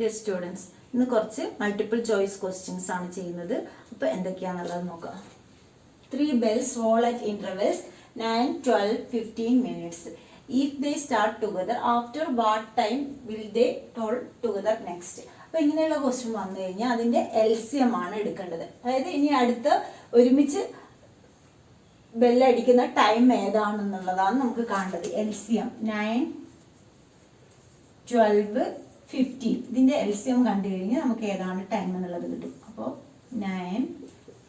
Dear students, ഇന്ന് കുറച്ച് multiple choice questions ആണ് ചെയ്യുന്നത്. അപ്പോൾ എന്തൊക്കെയാണെന്നുള്ളത് നോക്കാം. 3 bells roll at intervals 9, 12, 15 minutes. If they start together, after what time will they roll together next? അപ്പോൾ ഇങ്ങനെയുള്ള ക്വസ്റ്റ്യൻ വന്നു കഴിഞ്ഞാൽ അതിൻ്റെ LCM ആണ് എടുക്കേണ്ടത്. അതായത് ഇനി അടുത്ത ഒരുമിച്ച് ബെല്ലടിക്കുന്ന ടൈം ഏതാണെന്നുള്ളതാണ് നമുക്ക് കാണേണ്ടത്. LCM 9, 12, 15 ഇതിൻ്റെ LCM കണ്ടു കഴിഞ്ഞാൽ നമുക്ക് ഏതാണ് ടൈം എന്നുള്ളത് കിട്ടും. അപ്പോൾ 9,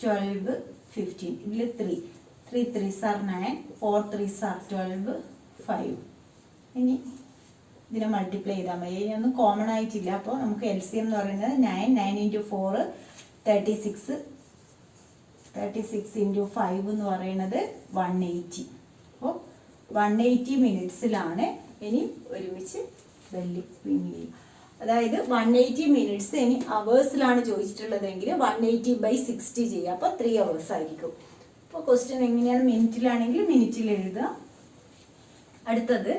12, 15 ഇതിൽ 3 3s are 9, 4 3s are 12, 5. ഇനി ഇതിനെ മൾട്ടിപ്ലൈ ചെയ്താൽ മതി. ഇനിയൊന്നും കോമൺ ആയിട്ടില്ല. അപ്പോൾ നമുക്ക് LCM എന്ന് പറയുന്നത് 9 into 4 36 36 into 5 എന്ന് പറയുന്നത് 180. അപ്പോൾ 180 മിനിറ്റ്സിലാണ് ഇനി ഒരുമിച്ച് ബെല്ല് റിംഗ് ചെയ്യും. അതായത് 180 മിനിറ്റ്സ് ഇനി അവേഴ്സിലാണ് ചോദിച്ചിട്ടുള്ളതെങ്കിൽ 180/60 ചെയ്യുക. അപ്പോൾ 3 hours ആയിരിക്കും. അപ്പോൾ ക്വസ്റ്റ്യൻ എങ്ങനെയാണ്? മിനിറ്റിലാണെങ്കിൽ മിനിറ്റിൽ എഴുതുക. അടുത്തത്,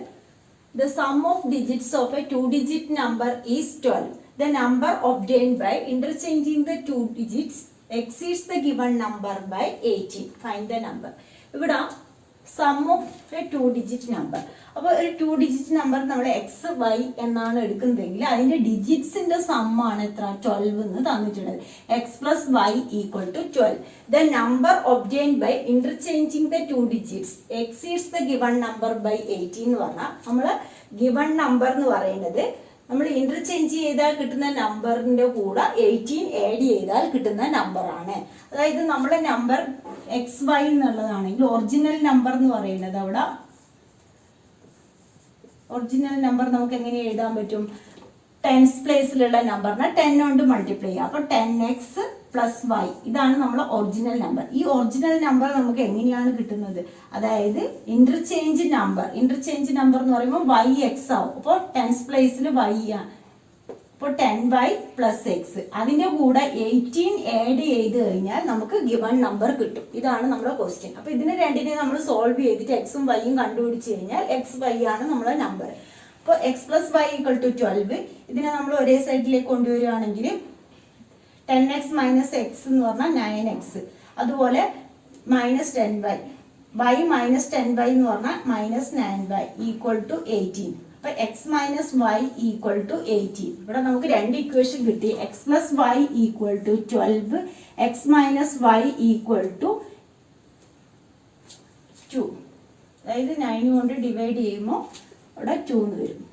the sum of digits of a 2-digit number is 12. The number obtained by interchanging the 2 digits exceeds the given number by 18. Find the number. ഇവിടെ sum of a 2-digit number. അപ്പോൾ ഒരു 2-digit number നമ്മൾ XY എന്നാണ് എടുക്കുന്നതെങ്കിൽ അതിൻ്റെ ഡിജിറ്റ്സിൻ്റെ സമ്മാണ് എത്ര? 12 എന്ന് തന്നിട്ടുള്ളത്. X plus Y equal to 12. The number obtained by interchanging the 2 digits exceeds the given number by 18 എന്ന് പറഞ്ഞാൽ നമ്മൾ given number എന്ന് പറയുന്നത് നമ്മൾ ഇന്റർചേഞ്ച് ചെയ്താൽ കിട്ടുന്ന നമ്പറിൻ്റെ കൂടെ 18 ആഡ് ചെയ്താൽ കിട്ടുന്ന നമ്പറാണ്. അതായത് നമ്മളെ നമ്പർ XY എന്നുള്ളതാണെങ്കിൽ ഒറിജിനൽ നമ്പർ എന്ന് പറയുന്നത് അവിടെ ഒറിജിനൽ നമ്പർ നമുക്ക് എങ്ങനെ എഴുതാൻ പറ്റും? 10s പ്ലേസിലുള്ള നമ്പറിനെ 10 കൊണ്ട് മൾട്ടിപ്ലൈ ചെയ്യുക. അപ്പോൾ 10x plus y ഇതാണ് നമ്മളെ ഒറിജിനൽ നമ്പർ. ഈ ഒറിജിനൽ നമ്പർ നമുക്ക് എങ്ങനെയാണ് കിട്ടുന്നത്? അതായത് ഇന്റർചേഞ്ച് നമ്പർ എന്ന് പറയുമ്പോൾ yx ആവും. അപ്പോൾ 10s പ്ലേസിൽ y ആണ്. അപ്പോൾ 10y plus x അതിൻ്റെ കൂടെ 18 ആഡ് ചെയ്ത് കഴിഞ്ഞാൽ നമുക്ക് ഗിവൺ നമ്പർ കിട്ടും. ഇതാണ് നമ്മുടെ ക്വസ്റ്റ്യൻ. അപ്പോൾ ഇതിനെ രണ്ടിനെ നമ്മൾ സോൾവ് ചെയ്തിട്ട് എക്സും വൈയും കണ്ടുപിടിച്ച് കഴിഞ്ഞാൽ XY ആണ് നമ്മളെ നമ്പർ. അപ്പോൾ x plus y equal to 12. ഇതിനെ നമ്മൾ ഒരേ സൈഡിലേക്ക് കൊണ്ടുവരികയാണെങ്കിൽ 10x minus x എന്ന് പറഞ്ഞാൽ 9x. അതുപോലെ minus 10y y minus 10y എന്ന് പറഞ്ഞാൽ minus 9y equal to 18. അപ്പോൾ x minus y equal to 18. ഇവിടെ നമുക്ക് രണ്ട് ഇക്വേഷൻ കിട്ടി. x plus y equal to 12, x minus y equal to 2. അതായത് 9 കൊണ്ട് ഡിവൈഡ് ചെയ്യുമ്പോൾ അവിടെ 2 എന്ന് വരും.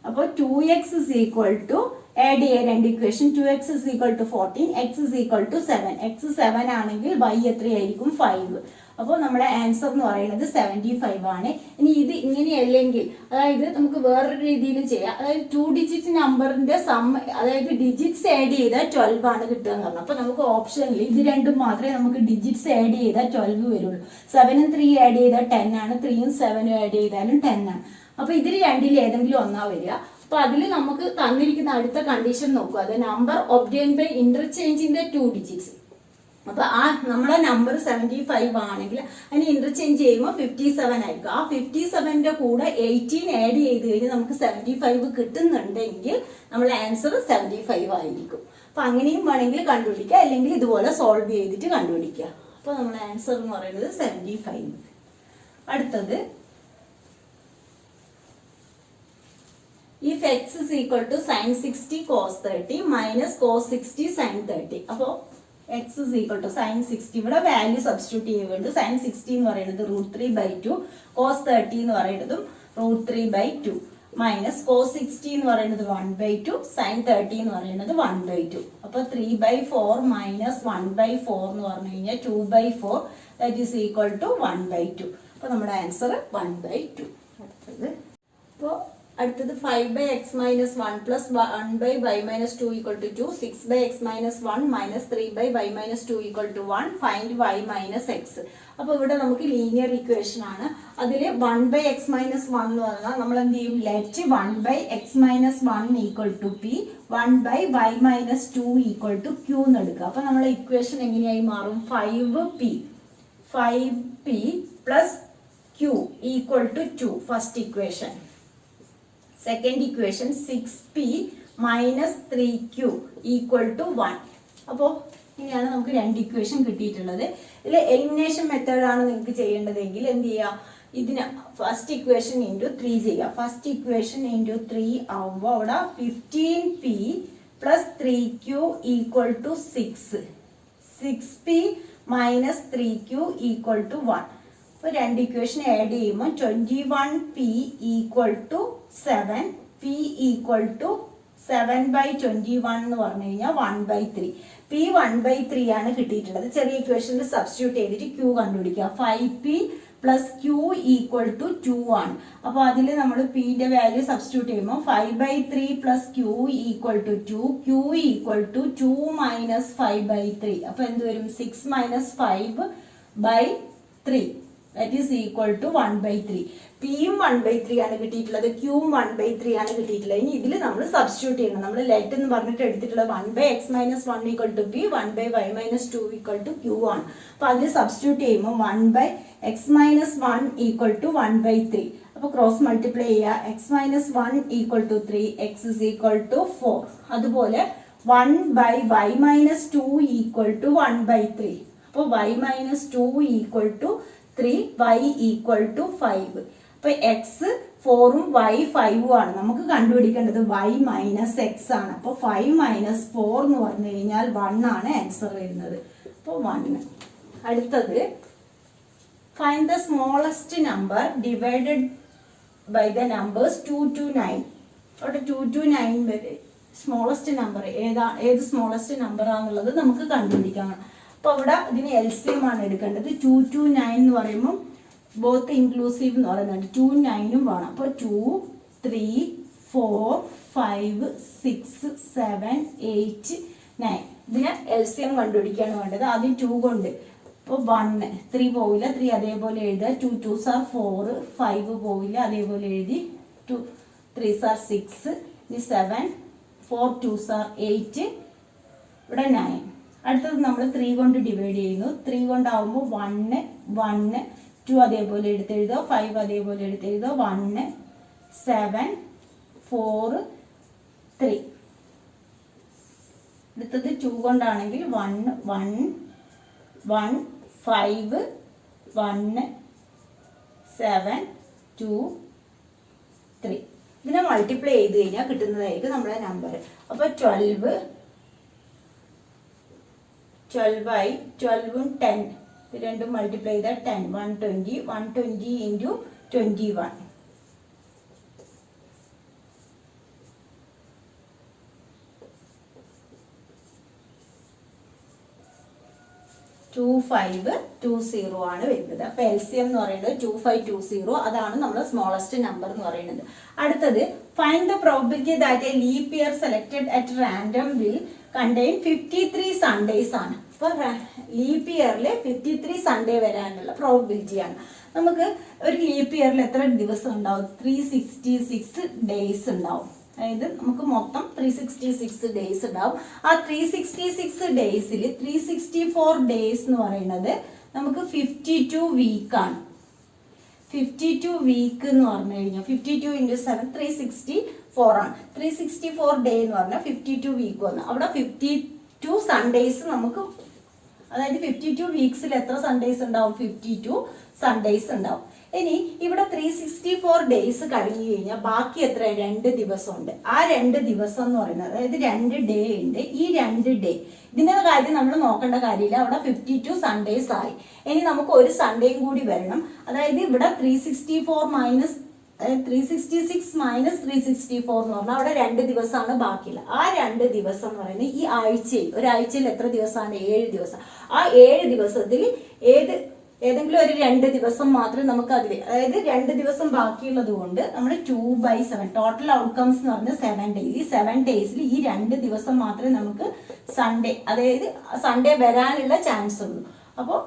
അപ്പോൾ 2x is equal to add ചെയ്യുക രണ്ട് equation. 2x is equal to 14, x is equal to 7. x 7 ആണെങ്കിൽ y എത്രയായിരിക്കും? 5. അപ്പോൾ നമ്മുടെ ആൻസർ എന്ന് പറയുന്നത് 75 ആണ്. ഇനി ഇത് ഇങ്ങനെയല്ലെങ്കിൽ അതായത് നമുക്ക് വേറൊരു രീതിയിൽ ചെയ്യാം. അതായത് 2-digit നമ്പറിന്റെ സം അതായത് ഡിജിറ്റ്സ് ആഡ് ചെയ്താൽ 12 ആണ് കിട്ടുക എന്ന് പറഞ്ഞു. അപ്പോൾ നമുക്ക് ഓപ്ഷനിൽ ഇത് രണ്ടും മാത്രമേ നമുക്ക് ഡിജിറ്റ്സ് ആഡ് ചെയ്താൽ 12 വരുള്ളൂ. 7ഉം 3 ആഡ് ചെയ്താൽ 10 ആണ്. 3ഉം 7ഉം ആഡ് ചെയ്താലും 10 ആണ്. അപ്പോൾ ഇതിൽ രണ്ടിൽ ഏതെങ്കിലും ഒന്നാ വരിക. അപ്പോൾ അതിൽ നമുക്ക് തന്നിരിക്കുന്ന അടുത്ത കണ്ടീഷൻ നോക്കുക. അത് number obtained by interchanging the 2 digits. അപ്പോൾ ആ നമ്മളെ നമ്പർ 75 ആണെങ്കിൽ അതിന് ഇന്റർചേഞ്ച് ചെയ്യുമ്പോൾ 57 ആയിരിക്കും. ആ 57ന്റെ കൂടെ 18 ആഡ് ചെയ്ത് കഴിഞ്ഞാൽ നമുക്ക് 75 കിട്ടുന്നുണ്ടെങ്കിൽ നമ്മളെ ആൻസർ 75 ആയിരിക്കും. അപ്പോൾ അങ്ങനെയും വേണമെങ്കിൽ കണ്ടുപിടിക്കുക, അല്ലെങ്കിൽ ഇതുപോലെ സോൾവ് ചെയ്തിട്ട് കണ്ടുപിടിക്കുക. അപ്പോൾ നമ്മളെ ആൻസർ എന്ന് പറയുന്നത് 75. അടുത്തത്, if x is equal to sin 60 cos 30 minus cos 60 sin 30. അപ്പോൾ x is equal to sin 60 ഇവിടെ വാല്യൂ സബ്സ്റ്റിറ്റ്യൂട്ട് ചെയ്യുന്നുണ്ട്. sin 60 എന്ന് പറയുന്നത് √3/2, cos 30 എന്ന് പറയുന്നതും √3/2 മൈനസ് cos 60 എന്ന് പറയുന്നത് 1/2, sin 30 എന്ന് പറയുന്നത് 1/2. അപ്പോൾ 3/4 മൈനസ് 1/4 എന്ന് പറഞ്ഞു കഴിഞ്ഞാൽ 2/4, ദാറ്റ് ഈസ് ഈക്വൽ ടു 1/2. അപ്പോൾ നമ്മുടെ ആൻസർ 1/2. അടുത്തത് 5/x minus 1 plus 1/y minus 2 equal to 2, 6/x minus 1 minus 3/y minus 2 equal to 1, find y minus x. അപ്പോൾ ഇവിടെ നമുക്ക് ലീനിയർ ഇക്വേഷൻ ആണ്. അതിൽ 1/x minus 1 എന്ന് പറഞ്ഞാൽ നമ്മൾ എന്ത് ചെയ്യും? Let 1/x minus 1 equal to p, 1/y minus 2 equal to q എന്ന് എടുക്കുക. അപ്പോൾ നമ്മളെ ഇക്വേഷൻ എങ്ങനെയായി മാറും? 5p plus q equal to 2 first equation. Second equation 6p minus 3q equal to 1. അപ്പോൾ ഇങ്ങനെയാണ് നമുക്ക് രണ്ട് ഇക്വേഷൻ കിട്ടിയിട്ടുള്ളത്. ഇതിൽ എലിമിനേഷൻ മെത്തേഡാണ് നിങ്ങൾക്ക് ചെയ്യേണ്ടതെങ്കിൽ എന്ത് ചെയ്യുക, ഇതിന് ഫസ്റ്റ് ഇക്വേഷൻ ഇൻറ്റു 3 ചെയ്യുക. ഫസ്റ്റ് ഇക്വേഷൻ ഇൻറ്റു 3 ആവുമ്പോൾ അവിടെ 15p plus 3q equal to 6, 6p minus 3q equal to 1. അപ്പോൾ രണ്ട് ഇക്വേഷൻ ആഡ് ചെയ്യുമ്പോൾ 21p equal to 7, p equal to 7/21 എന്ന് പറഞ്ഞു കഴിഞ്ഞാൽ 1/3. p 1/3 ആണ് കിട്ടിയിട്ടുള്ളത്. ചെറിയ ഇക്വേഷനിൽ സബ്സ്റ്റിറ്റ്യൂട്ട് ചെയ്തിട്ട് q കണ്ടുപിടിക്കുക. 5p plus q equal to 2 ആണ്. അപ്പോൾ അതിൽ നമ്മൾ പിന്റെ വാല്യൂ സബ്സ്റ്റിറ്റ്യൂട്ട് ചെയ്യുമ്പോൾ 5/3 plus q equal to 2, q equal to 2 minus 5/3. അപ്പോൾ എന്ത് വരും, 6 minus 5/3 that is equal to 1/3. പിയും 1/3 ആണ് കിട്ടിയിട്ടുള്ളത്, ക്യൂവും 1/3 ആണ് കിട്ടിയിട്ടുള്ളത്. ഇനി ഇതിൽ നമ്മൾ സബ്സ്റ്റിറ്റ്യൂട്ട് ചെയ്യണം. നമ്മൾ ലെറ്റ് എന്ന് പറഞ്ഞിട്ട് എടുത്തിട്ടുള്ളത് 1/x minus 1 equal to p, 1/y minus 2 equal to q ആണ്. അപ്പോൾ അതിൽ സബ്സ്റ്റിറ്റ്യൂട്ട് ചെയ്യുമ്പോൾ 1/x മൈനസ് 1 ഈക്വൽ ടു 1/3. അപ്പോൾ ക്രോസ് മൾട്ടിപ്ലൈ ചെയ്യുക. x minus 1 equal to 3, x is equal to 4. അതുപോലെ 1/y മൈനസ് 2 ഈക്വൽ ടു 1/3. അപ്പോൾ y minus 2 equal to 3, y equal to 5. അപ്പൊ x 4ഉം y 5ഉം ആണ്. നമുക്ക് കണ്ടുപിടിക്കേണ്ടത് y മൈനസ് എക്സ് ആണ്. അപ്പൊ 5 മൈനസ് 4 എന്ന് പറഞ്ഞു കഴിഞ്ഞാൽ 1 ആണ് ആൻസർ വരുന്നത്. അപ്പോൾ 1. അടുത്തത് find the smallest number divided by the numbers 2 to 9. അവിടെ 2 to 9 വരെ സ്മോളസ്റ്റ് നമ്പർ ഏത് സ്മോളസ്റ്റ് നമ്പർ ആണെന്നുള്ളത് നമുക്ക് കണ്ടുപിടിക്കാം. അപ്പോൾ അവിടെ ഇതിന് LCM ആണ് എടുക്കേണ്ടത്. 2 to 9 എന്ന് പറയുമ്പോൾ ബോത്ത് ഇൻക്ലൂസീവ് എന്ന് പറയുന്നുണ്ട്, 2 9ഉം വേണം. അപ്പോൾ 2 3 4 5 6 7 8 9 ഇതിന് LCM കണ്ടുപിടിക്കുകയാണ് വേണ്ടത്. ആദ്യം 2 കൊണ്ട്, അപ്പോൾ 1 3 പോവില്ല, 3 അതേപോലെ എഴുതുക. 2 2s are 4, 5 പോവില്ല, അതേപോലെ എഴുതി. 2 3s are 6, 7 4 2s are 8, ഇവിടെ 9. അടുത്തത് നമ്മൾ 3 കൊണ്ട് ഡിവൈഡ് ചെയ്യുന്നു. 3 കൊണ്ടാവുമ്പോൾ 1 1 2 അതേപോലെ എടുത്തെഴുതുക, 5 അതേപോലെ എടുത്തെഴുതുക, 1 7 4 3. അടുത്തത് 2 കൊണ്ടാണെങ്കിൽ 1 1 1 5 1 7 2 3. ഇതിനെ മൾട്ടിപ്ലൈ ചെയ്ത് കഴിഞ്ഞാൽ കിട്ടുന്നതായിരിക്കും നമ്മുടെ നമ്പർ. അപ്പോൾ 12 12 12ഉം 10 രണ്ടും മൾട്ടിപ്ലൈ ചെയ്താൽ 10 120 120 ഇൻറ്റു 21 2520 ആണ് വരുന്നത്. അപ്പോൾ LCM എന്ന് പറയുന്നത് 2520, അതാണ് നമ്മുടെ സ്മോളസ്റ്റ് നമ്പർ എന്ന് പറയുന്നത്. അടുത്തത് find the probability that A leap year selected at random will contain 53 Sundays ആണ്. അപ്പോൾ ലീപ് ഇയറിൽ 53 സൺഡേ വരാനുള്ള പ്രോബിലിറ്റിയാണ്. നമുക്ക് ഒരു ലീപ് ഇയറിൽ എത്ര ദിവസം ഉണ്ടാവും? 366 ഡേയ്സ് ഉണ്ടാവും. അതായത് നമുക്ക് മൊത്തം 366 ഡേയ്സ് ഉണ്ടാവും. ആ 366 ഡേയ്സിൽ 364 ഡേയ്സ് എന്ന് പറയുന്നത് നമുക്ക് 52 വീക്കാണ്. 52 വീക്ക് എന്ന് പറഞ്ഞു കഴിഞ്ഞാൽ 52 × 7 364 ആണ്. 364 ഡേ എന്ന് പറഞ്ഞാൽ 52 വീക്ക് വന്നു. അവിടെ 52 സൺഡേയ്സ് നമുക്ക്, അതായത് 52 വീക്സിൽ എത്ര സൺഡേയ്സ് ഉണ്ടാവും? 52 സൺഡേയ്സ് ഉണ്ടാവും. ഇനി ഇവിടെ 364 ഡേയ്സ് കഴിഞ്ഞു കഴിഞ്ഞാൽ ബാക്കി എത്ര? 2 ദിവസമുണ്ട്. ആ 2 ദിവസം എന്ന് പറയുന്നത്, അതായത് 2 ഡേ ഉണ്ട്. ഈ 2 ഡേ ഇതിൻ്റെ കാര്യം നമ്മൾ നോക്കേണ്ട കാര്യമില്ല. അവിടെ 52 സൺഡേസ് ആയി. ഇനി നമുക്ക് ഒരു സൺഡേയും കൂടി വരണം. അതായത് ഇവിടെ 364 മൈനസ് 366 മൈനസ് 364 എന്ന് പറഞ്ഞാൽ അവിടെ 2 ദിവസമാണ് ബാക്കിയില്ല. ആ 2 ദിവസം എന്ന് പറയുന്നത് ഈ ആഴ്ചയിൽ, ഒരാഴ്ചയിൽ എത്ര ദിവസമാണ്? 7 ദിവസം. ആ 7 ദിവസത്തിൽ ഏതെങ്കിലും ഒരു 2 ദിവസം മാത്രമേ നമുക്ക് അതിൽ, അതായത് 2 ദിവസം ബാക്കിയുള്ളത് കൊണ്ട് നമ്മൾ 2/7 ടോട്ടൽ ഔട്ട്കംസ് എന്ന് പറഞ്ഞാൽ 7 ഡേയ്സ്. ഈ 7 ഡേയ്സിൽ ഈ 2 ദിവസം മാത്രമേ നമുക്ക് സൺഡേ, അതായത് സൺഡേ വരാനുള്ള ചാൻസ് ഉള്ളൂ. അപ്പോൾ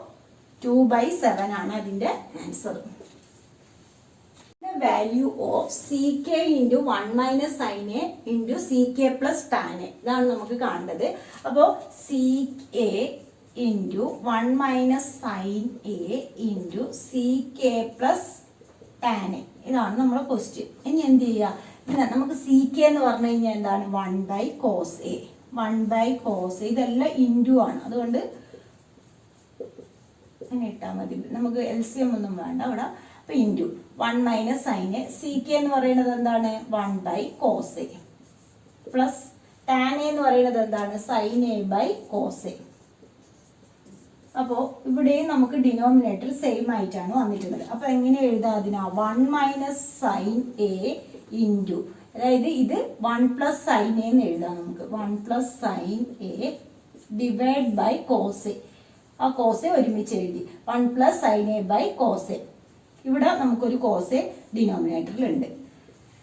2/7 ആണ് അതിൻ്റെ answer. Value of CK × 1 - sin A × CK + tan A ഇതാണ് നമുക്ക് കാണേണ്ടത്. അപ്പോൾ CK × 1 - sin A × CK + tan A ഇതാണ് നമ്മുടെ ക്വസ്റ്റ്യൻ. ഇനി എന്ത് ചെയ്യുക? നമുക്ക് സി കെ എന്ന് പറഞ്ഞു കഴിഞ്ഞാൽ എന്താണ് 1/cos A. 1/cos A ഇതെല്ലാം ഇൻറ്റു ആണ്, അതുകൊണ്ട് അങ്ങനെ ഇട്ടാൽ മതി, നമുക്ക് LCM ഒന്നും വേണ്ട അവിടെ. അപ്പൊ into 1 - sin A. C K എന്ന് പറയുന്നത് എന്താണ് 1/cos A plus tan A എന്ന് പറയുന്നത് എന്താണ് sin A/cos A. അപ്പോൾ ഇവിടെയും നമുക്ക് ഡിനോമിനേറ്റർ സെയിം ആയിട്ടാണ് വന്നിട്ടുള്ളത്. അപ്പൊ എങ്ങനെ എഴുതാം അതിനാ 1 - sin A ഇൻറ്റു, അതായത് ഇത് 1 + sin A എന്ന് എഴുതാം നമുക്ക്. 1 + sin A divide by cos A. ആ cos A ഒരുമിച്ച് എഴുതി 1 + sin A/cos A. ഇവിടെ നമുക്കൊരു cos A ഡിനോമിനേറ്ററിൽ ഉണ്ട്.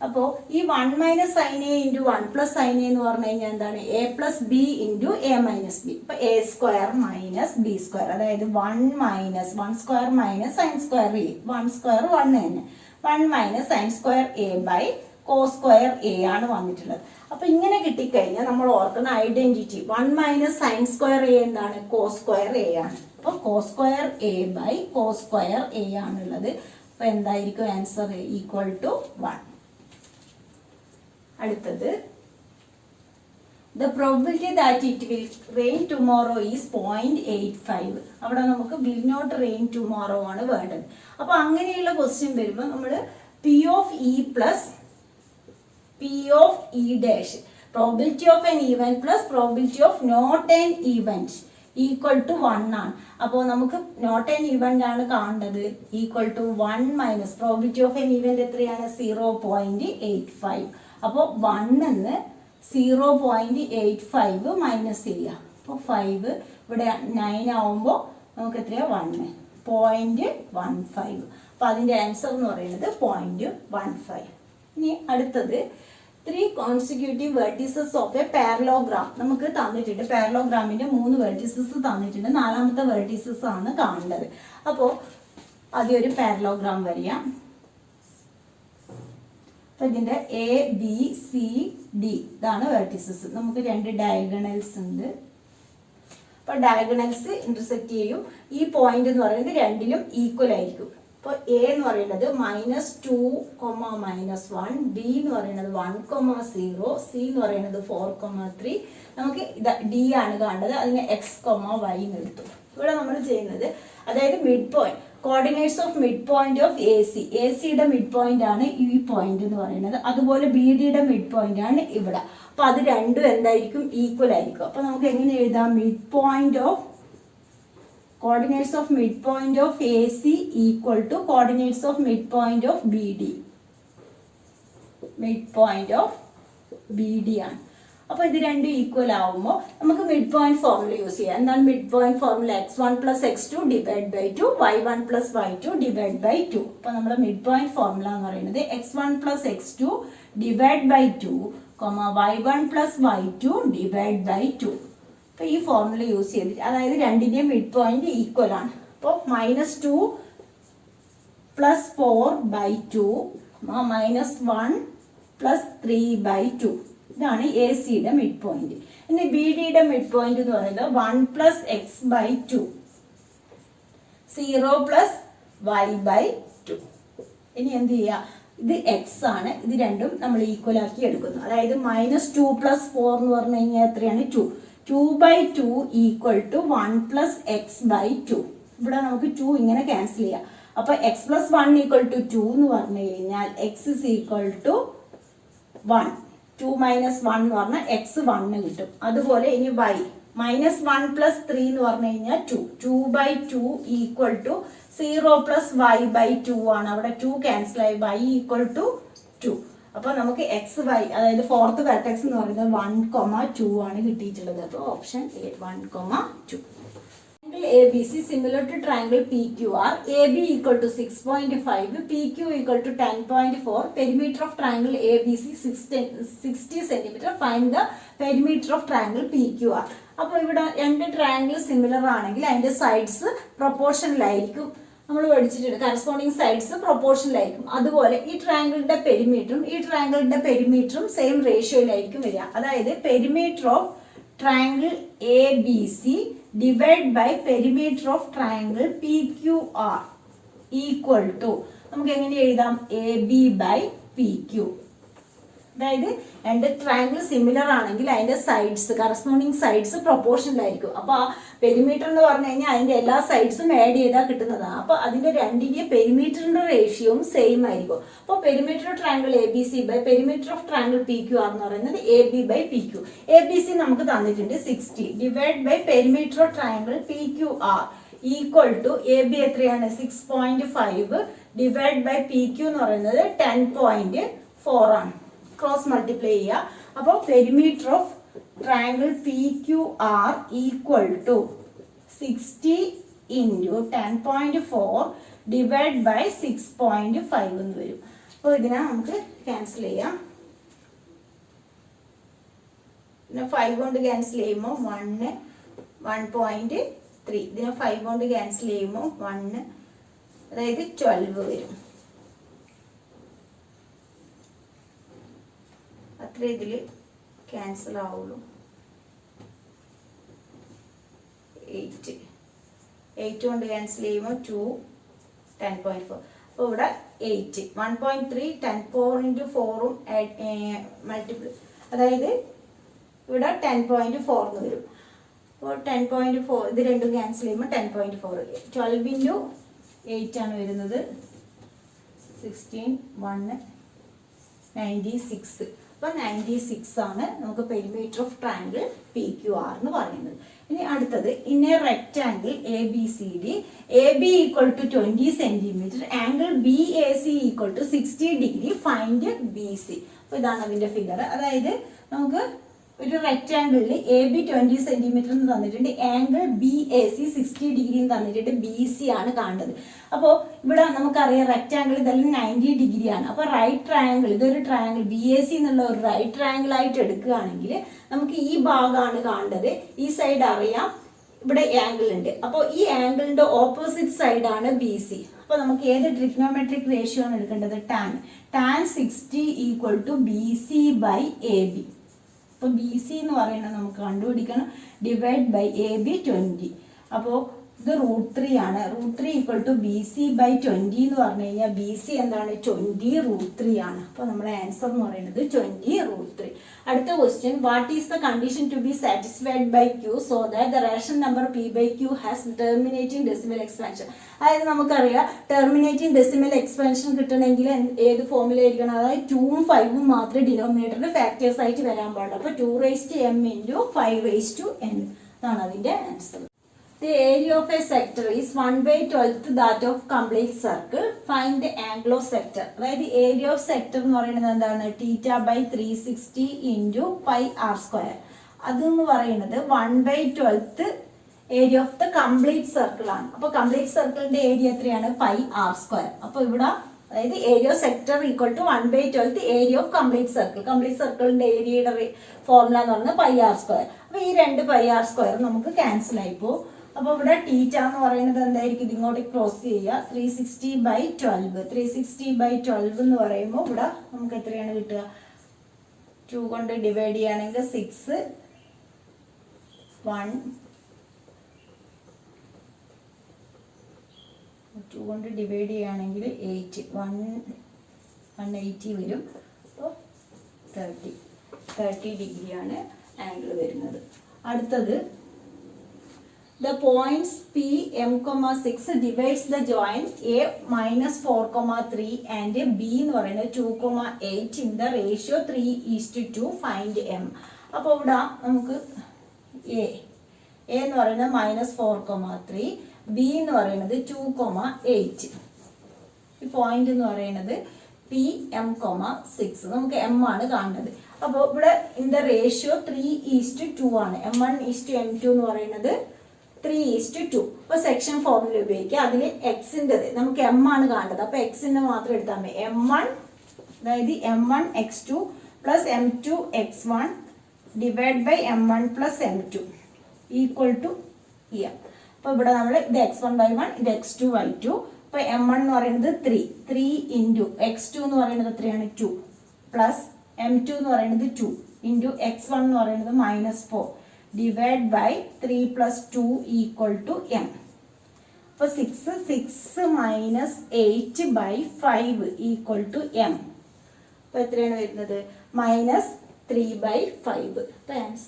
അപ്പോൾ ഈ 1 - sin A into 1 + sin A എന്ന് പറഞ്ഞു കഴിഞ്ഞാൽ എന്താണ് A + B into A - B. ഇപ്പൊ A² - B², അതായത് 1 - 1² - sin² A. 1² 1 തന്നെ. 1 - sin² A/cos² A ആണ് വന്നിട്ടുള്ളത്. അപ്പൊ ഇങ്ങനെ കിട്ടിക്കഴിഞ്ഞാൽ നമ്മൾ ഓർക്കുന്ന ഐഡന്റിറ്റി 1 - sin² A എന്താണ് cos² A ആണ്. അപ്പൊ cos² A/cos² A ആണുള്ളത്. അപ്പൊ എന്തായിരിക്കും ആൻസർ ഈക്വൽ ടു 1. അടുത്തത് the probability that it will rain tomorrow is 0.85. അവിടെ നമുക്ക് will not rain tomorrow ആണ് വേണ്ടത്. അപ്പൊ അങ്ങനെയുള്ള ക്വസ്റ്റ്യൻ വരുമ്പോൾ നമ്മൾ P of E plus P of E dash, probability of an event plus probability of not an event equal to 1 ആണ്. അപ്പോൾ നമുക്ക് നോട്ട് ആൻ ഇവന്റ് ആണ് കാണേണ്ടത്. Equal to 1 - probability of an event എത്രയാണ് 0.85. അപ്പോൾ 1 എന്ന് 0.85 മൈനസ് ചെയ്യുക. അപ്പോൾ 5 ഇവിടെ 9 ആവുമ്പോൾ നമുക്ക് എത്രയാ 1.15. അപ്പോൾ അതിൻ്റെ ആൻസർ എന്ന് പറയുന്നത് 0.15. ഇനി അടുത്തത് 3 consecutive vertices of a parallelogram നമുക്ക് തന്നിട്ടുണ്ട്. പാരലോഗ്രാമിന്റെ 3 വെർട്ടിസസ് തന്നിട്ടുണ്ട്. 4ാമത്തെ വെർട്ടിസസ് ആണ് കാണേണ്ടത്. അപ്പോൾ ആദ്യം ഒരു പാരലോഗ്രാം വരയ്ക്കാം. അപ്പൊ ഇതിന്റെ ABCD ഇതാണ് വെർട്ടിസസ്. നമുക്ക് 2 ഡയഗണൽസ് ഉണ്ട്. അപ്പൊ ഡയഗണൽസ് ഇന്റർസെക്ട് ചെയ്യും. ഈ പോയിന്റ് എന്ന് പറയുന്നത് രണ്ടിലും ഈക്വൽ ആയിരിക്കും. അപ്പോൾ A എന്ന് പറയുന്നത് -2, -1, B എന്ന് പറയുന്നത് 1, 0, C എന്ന് പറയുന്നത് 4, 3. നമുക്ക് D ആണ് കാണേണ്ടത്. അതിന് X, Y എന്ന് എടുത്തു. ഇവിടെ നമ്മൾ ചെയ്യുന്നത് അതായത് mid point, coordinates of mid point of AC-യുടെ മിഡ് പോയിന്റ് ആണ് ഈ പോയിന്റ് എന്ന് പറയുന്നത്. അതുപോലെ BD-യുടെ മിഡ് പോയിന്റ് ആണ് ഇവിടെ. അപ്പൊ അത് രണ്ടും എന്തായിരിക്കും ഈക്വൽ ആയിരിക്കും. അപ്പൊ നമുക്ക് എങ്ങനെ എഴുതാം mid point of coordinates of midpoint of AC equal to coordinates of midpoint of BD. Midpoint of BD ആണ്. അപ്പോൾ ഇത് രണ്ടും ഈക്വൽ ആവുമ്പോൾ നമുക്ക് മിഡ് പോയിന്റ് ഫോർമുല യൂസ് ചെയ്യാം. എന്താണ് mid point formula? x1 + x2 divide by 2, y1 + y2 divide by 2. അപ്പോൾ നമ്മുടെ മിഡ് പോയിന്റ് ഫോർമുല എന്ന് പറയുന്നത് x1 + x2 divide by 2, y1 + y2 divide by 2. അപ്പോൾ ഈ ഫോർമുല യൂസ് ചെയ്തിട്ട്, അതായത് രണ്ടിൻ്റെയും മിഡ് പോയിന്റ് ഈക്വൽ ആണ്. അപ്പോൾ -2 + 4/2 -1 + 3/2 ഇതാണ് AC-യുടെ മിഡ് പോയിന്റ്. ഇനി BD-യുടെ മിഡ് പോയിന്റ് എന്ന് പറയുന്നത് 1 + x/2, 0 + y/2. ഇനി എന്ത് ചെയ്യുക? ഇത് x ആണ്. ഇത് രണ്ടും നമ്മൾ ഈക്വൽ ആക്കി എടുക്കുന്നു. അതായത് -2 + 4 എന്ന് പറഞ്ഞു കഴിഞ്ഞാൽ എത്രയാണ് 2. 2/2 ഈക്വൽ ടു 1 + x/2. ഇവിടെ നമുക്ക് 2 ഇങ്ങനെ ക്യാൻസൽ ചെയ്യാം. അപ്പൊ x + 1 ഈക്വൽ ടു 2 എന്ന് പറഞ്ഞു കഴിഞ്ഞാൽ x is equal to 1. 2 - 1 എന്ന് പറഞ്ഞാൽ x 1 കിട്ടും. അതുപോലെ ഇനി y -1 + 3 എന്ന് പറഞ്ഞു കഴിഞ്ഞാൽ 2. 2/2 ഈക്വൽ ടു 0 + y/2 ആണ്. അവിടെ 2 ക്യാൻസൽ ആയി y ഈക്വൽ ടു 2. അപ്പോൾ നമുക്ക് XY, അതായത് 4th വെർട്ടെക്സ് എന്ന് പറയുന്നത് 1, 2 ആണ് കിട്ടിയിട്ടുള്ളത്. അപ്പോൾ option A 1, 2. Triangle ABC similar to triangle PQR. AB equal to 6.5, PQ equal to 10.4. Perimeter of triangle ABC 60 cm. Find the perimeter of triangle PQR. അപ്പോൾ ഇവിടെ 2 ട്രയാങ്കിൾ സിമിലർ ആണെങ്കിൽ അതിന്റെ സൈഡ്സ് പ്രൊപ്പോർഷണൽ ആയിരിക്കും. നമ്മൾ പഠിച്ചിട്ടുണ്ട് കറസ്പോണ്ടിങ് സൈഡ്സ് പ്രൊപ്പോർഷണൽ ആയിരിക്കും. അതുപോലെ ഈ ട്രയാങ്കിളിന്റെ പെരിമീറ്ററും സെയിം റേഷ്യോയിലായിരിക്കും വരിക. അതായത് perimeter of triangle ABC divide by perimeter of triangle PQR equal to നമുക്ക് എങ്ങനെ എഴുതാം? AB/PQ. അതായത് രണ്ട് ട്രയാങ്കിൾ സിമിലർ ആണെങ്കിൽ അതിന്റെ സൈഡ്സ് കറസ്പോണ്ടിങ് സൈഡ്സ് പ്രൊപ്പോർഷണൽ ആയിരിക്കും. അപ്പോൾ ആ പെരിമീറ്റർ എന്ന് പറഞ്ഞു കഴിഞ്ഞാൽ അതിന്റെ എല്ലാ സൈഡ്സും ആഡ് ചെയ്താൽ കിട്ടുന്നതാണ്. അപ്പോൾ അതിന്റെ രണ്ടിന്റെ പെരിമീറ്ററിന്റെ റേഷ്യോയും സെയിം ആയിരിക്കും. അപ്പോൾ perimeter of triangle A B C by perimeter of triangle P Q R എന്ന് പറയുന്നത് A B by P Q. A B C നമുക്ക് തന്നിട്ടുണ്ട് 60 divide by perimeter of triangle P Q R equal to A B എത്രയാണ് 6.5 divide by P Q എന്ന് പറയുന്നത് 10.4 ആണ്. Cross multiply ചെയ്യുക. അപ്പോൾ perimeter of triangle P Q R equal to 60 into 10.4 divide by 6.5 എന്ന് വരും. അപ്പോൾ ഇതിനെ നമുക്ക് ക്യാൻസൽ ചെയ്യാം. പിന്നെ 5 കൊണ്ട് ക്യാൻസൽ ചെയ്യുമ്പോൾ 1.3. ഇതിനെ 5 കൊണ്ട് ക്യാൻസൽ ചെയ്യുമ്പോൾ 1 അതായത് 12 വരും. അത്ര ഇതിൽ ക്യാൻസൽ ആവുള്ളൂ. 8 കൊണ്ട് ക്യാൻസൽ ചെയ്യുമ്പോൾ 2 10.4. അപ്പോൾ ഇവിടെ 8 1.3 10 into 4ഉം മൾട്ടിപ്പിൾ അതായത് ഇവിടെ 10.4 എന്ന് വരും. അപ്പോൾ 10.4 ഇത് രണ്ടും ക്യാൻസൽ ചെയ്യുമ്പോൾ 10.4 12 into 8 ആണ് വരുന്നത് 16 1 96. അപ്പോൾ 96 ആണ് നമുക്ക് perimeter of triangle P Q R എന്ന് പറയുന്നത്. ഇനി അടുത്തത് in a rectangle A B C D A B equal to 20 centimetre angle B A C equal to 60 degree find B C. അപ്പോൾ ഇതാണ് അതിന്റെ ഫിഗർ. അതായത് നമുക്ക് ഒരു റെക്റ്റാങ്കിളിൽ എ ബി 20 സെന്റിമീറ്റർ എന്ന് തന്നിട്ടുണ്ട്, angle B A C 60 degree തന്നിട്ടുണ്ട്, B C ആണ് കാണേണ്ടത്. അപ്പോൾ ഇവിടെ നമുക്കറിയാം റെക്റ്റാങ്കിൾ ഇതെല്ലാം 90 ഡിഗ്രി ആണ്. അപ്പോൾ റൈറ്റ് ട്രയാങ്കിൾ ഇതൊരു ട്രയാങ്കിൾ ബി എ സി എന്നുള്ള ഒരു റൈറ്റ് ട്രയാങ്കിൾ ആയിട്ട് എടുക്കുകയാണെങ്കിൽ നമുക്ക് ഈ ഭാഗമാണ് കാണേണ്ടത്. ഈ സൈഡ് അറിയാം ഇവിടെ ആംഗിൾ ഉണ്ട്. അപ്പോൾ ഈ ആംഗിളിന്റെ ഓപ്പോസിറ്റ് സൈഡാണ് ബി സി. അപ്പോൾ നമുക്ക് ഏത് ട്രിഗ്നോമെട്രിക് റേഷ്യോ ആണ് എടുക്കേണ്ടത്? Tan 60 equal to B C by A B. അപ്പോൾ ബി സി എന്ന് പറയുന്നത് നമുക്ക് കണ്ടുപിടിക്കണം. Divide by A B 20. അപ്പോൾ ഇത് √3 ആണ്. √3 equal to B C by 20 എന്ന് പറഞ്ഞു കഴിഞ്ഞാൽ ബി സി എന്താണ് 20√3 ആണ്. അപ്പോൾ നമ്മുടെ ആൻസർ എന്ന് പറയുന്നത് 20√3. അടുത്ത question, what is the condition to be satisfied by q so that the ration number p by q has terminating decimal expansion. അതായത് നമുക്കറിയാം ടെർമിനേറ്റിംഗ് ഡെസിമൽ എക്സ്പാൻഷൻ കിട്ടണമെങ്കിൽ ഏത് ഫോമിലായിരിക്കണം? അതായത് 2ഉം 5ഉം മാത്രമേ ഡിനോമിനേറ്ററിൽ ഫാക്ടേഴ്സ് ആയിട്ട് വരാൻ പാടുള്ളൂ. അപ്പോൾ 2m into 5n അതാണ് അതിന്റെ answer. The area of a sector is 1/12 that of complete circle. Find the angle of sector. അതായത് ഏരിയ ഓഫ് സെക്ടർ എന്ന് പറയുന്നത് എന്താണ്? θ/360 into pi r square. അതെന്ന് പറയുന്നത് 1/12 area of the complete circle ആണ്. അപ്പോൾ കംപ്ലീറ്റ് സർക്കിളിന്റെ ഏരിയ എത്രയാണ്? pi r square. അപ്പോൾ ഇവിടെ അതായത് area of sector equal to 1/12 area of complete circle. Complete സർക്കിളിന്റെ ഏരിയയുടെ ഫോർമുല എന്ന് പറയുന്നത് pi r square. അപ്പോൾ ഈ രണ്ട് pi r square നമുക്ക് ക്യാൻസൽ ആയിപ്പോ. അപ്പോൾ ഇവിടെ തീറ്റ എന്ന് പറയുന്നത് എന്തായിരിക്കും? ഇങ്ങോട്ട് ക്രോസ് ചെയ്യുക. 360/12 360/12 എന്ന് പറയുമ്പോൾ ഇവിടെ നമുക്ക് എത്രയാണ് കിട്ടുക? 2 കൊണ്ട് ഡിവൈഡ് ചെയ്യുകയാണെങ്കിൽ 6 1 2 കൊണ്ട് ഡിവൈഡ് ചെയ്യുകയാണെങ്കിൽ 8 180 വരും. അപ്പോൾ 30 ഡിഗ്രിയാണ് ആംഗിൾ വരുന്നത്. അടുത്തത് the points P, M, 6 divides the joint A -4, 3 and B എന്ന് പറയുന്നത് 2, 8 in the ratio 3:2. Find M. അപ്പോൾ ഇവിടെ നമുക്ക് A എന്ന് പറയുന്നത് -4, 3, B എന്ന് പറയുന്നത് 2, 8. ഈ പോയിന്റ് എന്ന് പറയുന്നത് P, M, 6. നമുക്ക് M ആണ് കാണുന്നത്. അപ്പോൾ ഇവിടെ in the ratio 3:2 ആണ്. M1:M2 എന്ന് പറയുന്നത് 3:2. അപ്പോൾ സെക്ഷൻ ഫോർമുല ഉപയോഗിക്കുക. അതിൽ എക്സിൻ്റെ നമുക്ക് എം ആണ് കാണേണ്ടത്. അപ്പോൾ എക്സിൻ്റെ മാത്രം എടുത്താൽ മതി. M1 അതായത് M1x2 plus M2x1 divide by M1 plus M2 equal to M. അപ്പോൾ ഇവിടെ നമ്മൾ ഇത് x1/1 ഇത് x2/2. അപ്പോൾ M1 എന്ന് പറയുന്നത് 3 ഇൻറ്റു x2 എന്ന് പറയുന്നത് എത്രയാണ്? 2 പ്ലസ് M2 എന്ന് പറയുന്നത് 2 ഇൻറ്റു x1 എന്ന് പറയുന്നത് -4 divide by 3 + 2 equal to M. അപ്പോൾ 6 - 8/5 ഈക്വൽ ടു M. അപ്പോൾ എത്രയാണ് വരുന്നത്? -3/5.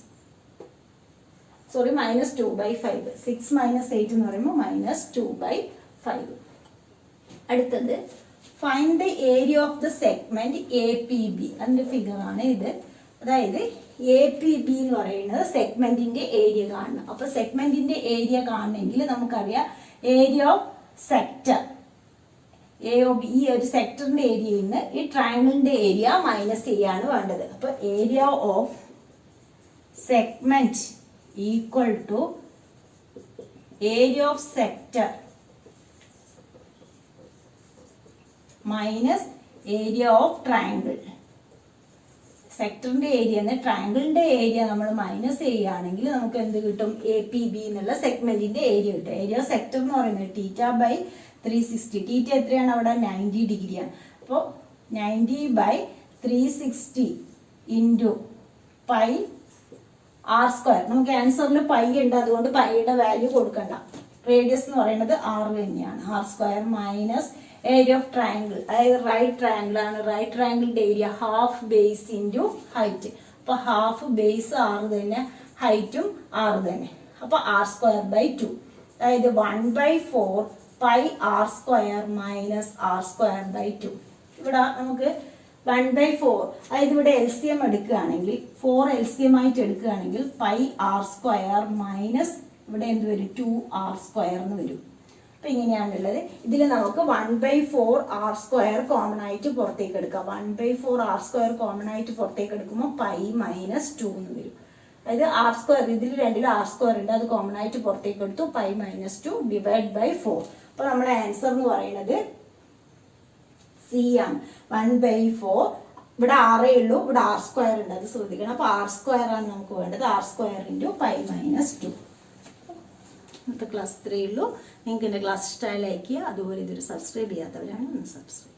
സോറി -2/5. 6 - 8 എന്ന് പറയുമ്പോൾ -2/5. അടുത്തത് find the area of the segment APB. അതിന്റെ ഫിഗർ ആണ് ഇത്. അതായത് APB എന്ന് പറയുന്നത് സെഗ്മെന്റിന്റെ ഏരിയ കാണണം. അപ്പൊ സെഗ്മെന്റിന്റെ ഏരിയ കാണണമെങ്കിൽ നമുക്കറിയാം ഏരിയ ഓഫ് സെക്ടർ ഈ ഒരു സെക്ടറിന്റെ ഏരിയയിൽ നിന്ന് ഈ ട്രയാങ്കിളിന്റെ ഏരിയ മൈനസ് ചെയ്യാണ് വേണ്ടത്. അപ്പൊ area of segment equal to area of sector minus area of triangle. സെക്ടറിന്റെ ഏരിയ ട്രയാങ്കിളിന്റെ ഏരിയ നമ്മൾ മൈനസ് ചെയ്യുകയാണെങ്കിൽ നമുക്ക് എന്ത് കിട്ടും? APB എന്നുള്ള സെഗ്മെന്റിന്റെ ഏരിയ കിട്ടും. ഏരിയ ഓഫ് സെക്ടർ എന്ന് പറയുന്നത് θ/360. θ എത്രയാണ് അവിടെ? 90 ഡിഗ്രിയാണ്. അപ്പോൾ 90/360 ഇൻറ്റു പൈ r². നമുക്ക് ആൻസറിൽ പൈ ഉണ്ട്, അതുകൊണ്ട് പൈയുടെ വാല്യൂ കൊടുക്കണ്ട. റേഡിയസ് എന്ന് പറയുന്നത് r തന്നെയാണ്. r² minus area of triangle, അതായത് റൈറ്റ് ട്രയാങ്കിൾ ആണ്. റൈറ്റ് ട്രയാങ്കിളിന്റെ area half base into height. അപ്പൊ ഹാഫ് ബേസ് 6 തന്നെ, ഹൈറ്റും 6 തന്നെ. അപ്പൊ r²/2, അതായത് 1/4 പൈ r² മൈനസ് r²/2. ഇവിടെ നമുക്ക് 1/4, അതായത് ഇവിടെ LCM എടുക്കുകയാണെങ്കിൽ 4 LCM ആയിട്ട് എടുക്കുകയാണെങ്കിൽ പൈ r² മൈനസ് ഇവിടെ എന്ത് വരും? 2r² എന്ന് വരും. അപ്പൊ ഇങ്ങനെയാണുള്ളത്. ഇതിൽ നമുക്ക് 1/4 r² കോമൺ ആയിട്ട് പുറത്തേക്ക് എടുക്കാം. 1/4 r² കോമൺ ആയിട്ട് പുറത്തേക്ക് എടുക്കുമ്പോൾ പൈ -2 എന്ന് വരും. അതായത് r², ഇതിൽ രണ്ടിലും r² ഉണ്ട്, അത് കോമൺ ആയിട്ട് പുറത്തേക്ക് എടുത്തു. പൈ -2 /4. അപ്പൊ നമ്മുടെ ആൻസർ എന്ന് പറയുന്നത് C ആണ്. 1/4. ഇവിടെ 6 ഉള്ളൂ, ഇവിടെ r² ഉണ്ട്, അത് ശ്രദ്ധിക്കണം. അപ്പൊ r² ആണ് നമുക്ക് വേണ്ടത്. r² into pi -2. ഇന്നത്തെ ക്ലാസ് 3 ഉള്ളൂ. നിങ്ങൾക്ക് എൻ്റെ ക്ലാസ് ഇഷ്ടമായി ലൈക്ക് ചെയ്യുക. അതുപോലെ ഇതൊരു സബ്സ്ക്രൈബ് ചെയ്യാത്തവരാണ് ഒന്ന് സബ്സ്ക്രൈബ്.